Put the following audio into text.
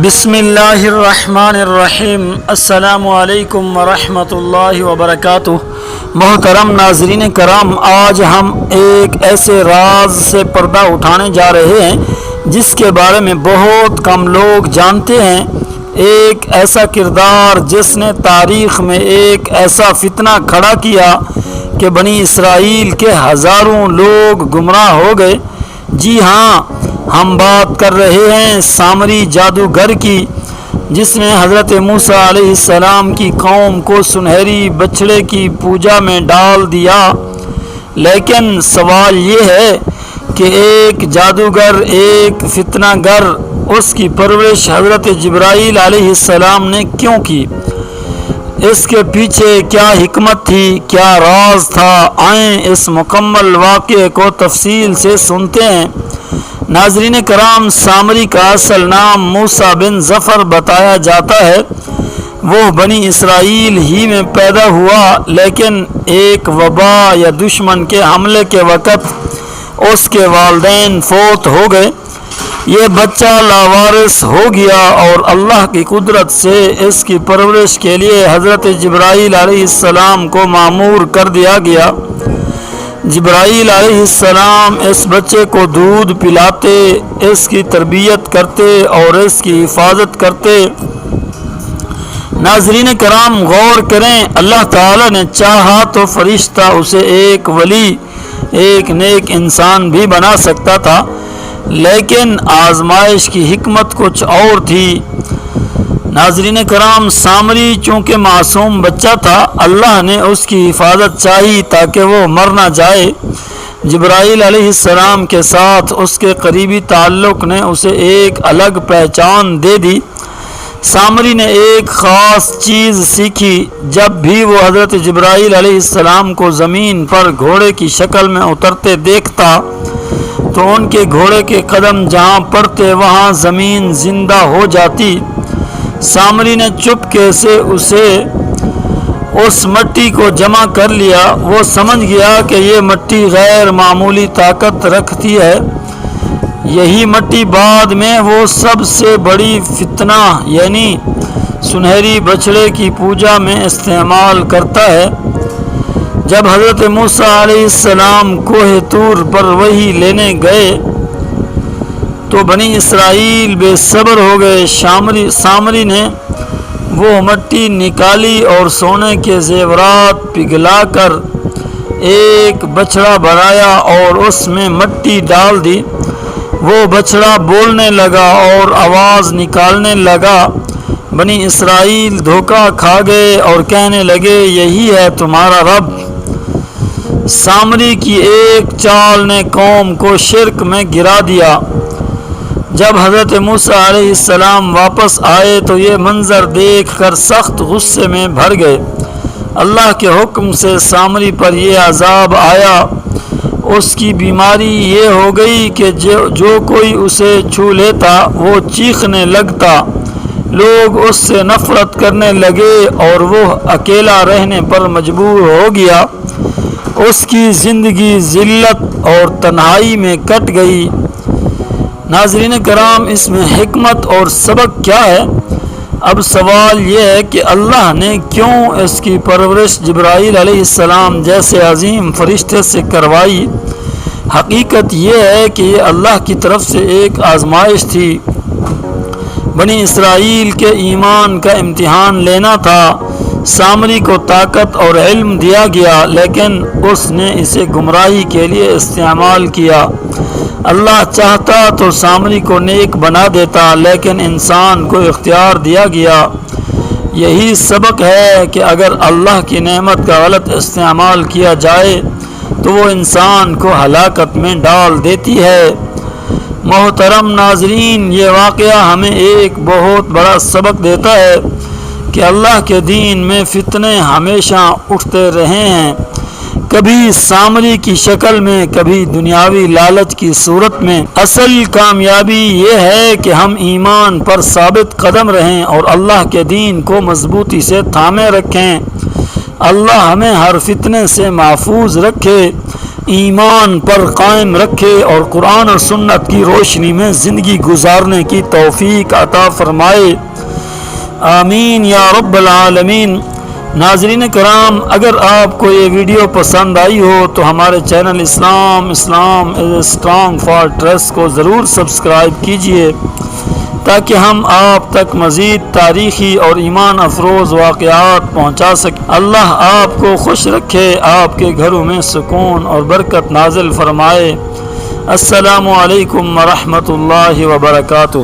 بسم اللہ الرحمن الرحیم۔ السلام علیکم ورحمۃ اللہ وبرکاتہ۔ محترم ناظرین کرام، آج ہم ایک ایسے راز سے پردہ اٹھانے جا رہے ہیں جس کے بارے میں بہت کم لوگ جانتے ہیں۔ ایک ایسا کردار جس نے تاریخ میں ایک ایسا فتنہ کھڑا کیا کہ بنی اسرائیل کے ہزاروں لوگ گمراہ ہو گئے۔ جی ہاں، ہم بات کر رہے ہیں سامری جادوگر کی، جس نے حضرت موسیٰ علیہ السلام کی قوم کو سنہری بچڑے کی پوجا میں ڈال دیا۔ لیکن سوال یہ ہے کہ ایک جادوگر، ایک فتنہ گر، اس کی پرورش حضرت جبرائیل علیہ السلام نے کیوں کی؟ اس کے پیچھے کیا حکمت تھی، کیا راز تھا؟ آئیں اس مکمل واقعے کو تفصیل سے سنتے ہیں۔ ناظرین کرام، سامری کا اصل نام موسیٰ بن ظفر بتایا جاتا ہے۔ وہ بنی اسرائیل ہی میں پیدا ہوا، لیکن ایک وبا یا دشمن کے حملے کے وقت اس کے والدین فوت ہو گئے۔ یہ بچہ لاوارث ہو گیا اور اللہ کی قدرت سے اس کی پرورش کے لیے حضرت جبرائیل علیہ السلام کو مأمور کر دیا گیا۔ جبرائیل علیہ السلام اس بچے کو دودھ پلاتے، اس کی تربیت کرتے اور اس کی حفاظت کرتے۔ ناظرین کرام، غور کریں، اللہ تعالی نے چاہا تو فرشتہ اسے ایک ولی، ایک نیک انسان بھی بنا سکتا تھا، لیکن آزمائش کی حکمت کچھ اور تھی۔ ناظرین کرام، سامری چونکہ معصوم بچہ تھا، اللہ نے اس کی حفاظت چاہی تاکہ وہ مر نہ جائے۔ جبرائیل علیہ السلام کے ساتھ اس کے قریبی تعلق نے اسے ایک الگ پہچان دے دی۔ سامری نے ایک خاص چیز سیکھی۔ جب بھی وہ حضرت جبرائیل علیہ السلام کو زمین پر گھوڑے کی شکل میں اترتے دیکھتا تو ان کے گھوڑے کے قدم جہاں پڑتے وہاں زمین زندہ ہو جاتی۔ سامری نے چپکے سے اس مٹی کو جمع کر لیا۔ وہ سمجھ گیا کہ یہ مٹی غیر معمولی طاقت رکھتی ہے۔ یہی مٹی بعد میں وہ سب سے بڑی فتنہ یعنی سنہری بچڑے کی پوجا میں استعمال کرتا ہے۔ جب حضرت موسیٰ علیہ السلام کوہ طور پر وحی لینے گئے تو بنی اسرائیل بے صبر ہو گئے۔ سامری نے وہ مٹی نکالی اور سونے کے زیورات پگھلا کر ایک بچڑا بنایا اور اس میں مٹی ڈال دی۔ وہ بچڑا بولنے لگا اور آواز نکالنے لگا۔ بنی اسرائیل دھوکہ کھا گئے اور کہنے لگے، یہی ہے تمہارا رب۔ سامری کی ایک چال نے قوم کو شرک میں گرا دیا۔ جب حضرت موسیٰ علیہ السلام واپس آئے تو یہ منظر دیکھ کر سخت غصے میں بھر گئے۔ اللہ کے حکم سے سامری پر یہ عذاب آیا۔ اس کی بیماری یہ ہو گئی کہ جو کوئی اسے چھو لیتا وہ چیخنے لگتا۔ لوگ اس سے نفرت کرنے لگے اور وہ اکیلا رہنے پر مجبور ہو گیا۔ اس کی زندگی ذلت اور تنہائی میں کٹ گئی۔ ناظرین کرام، اس میں حکمت اور سبق کیا ہے؟ اب سوال یہ ہے کہ اللہ نے کیوں اس کی پرورش جبرائیل علیہ السلام جیسے عظیم فرشتے سے کروائی؟ حقیقت یہ ہے کہ یہ اللہ کی طرف سے ایک آزمائش تھی۔ بنی اسرائیل کے ایمان کا امتحان لینا تھا۔ سامری کو طاقت اور علم دیا گیا، لیکن اس نے اسے گمراہی کے لیے استعمال کیا۔ اللہ چاہتا تو سامری کو نیک بنا دیتا، لیکن انسان کو اختیار دیا گیا۔ یہی سبق ہے کہ اگر اللہ کی نعمت کا غلط استعمال کیا جائے تو وہ انسان کو ہلاکت میں ڈال دیتی ہے۔ محترم ناظرین، یہ واقعہ ہمیں ایک بہت بڑا سبق دیتا ہے کہ اللہ کے دین میں فتنے ہمیشہ اٹھتے رہے ہیں، کبھی سامری کی شکل میں، کبھی دنیاوی لالچ کی صورت میں۔ اصل کامیابی یہ ہے کہ ہم ایمان پر ثابت قدم رہیں اور اللہ کے دین کو مضبوطی سے تھامے رکھیں۔ اللہ ہمیں ہر فتنے سے محفوظ رکھے۔ ایمان پر قائم رکھے اور قرآن اور سنت کی روشنی میں زندگی گزارنے کی توفیق عطا فرمائے، آمین یا رب العالمین۔ ناظرین کرام، اگر آپ کو یہ ویڈیو پسند آئی ہو تو ہمارے channel Islam is a strong fortress کو ضرور سبسکرائب کیجئے تاکہ ہم آپ تک مزید تاریخی اور ایمان افروز واقعات پہنچا سکیں۔ اللہ آپ کو خوش رکھے، آپ کے گھروں میں سکون اور برکت نازل فرمائے۔ السلام علیکم ورحمۃ اللہ وبرکاتہ۔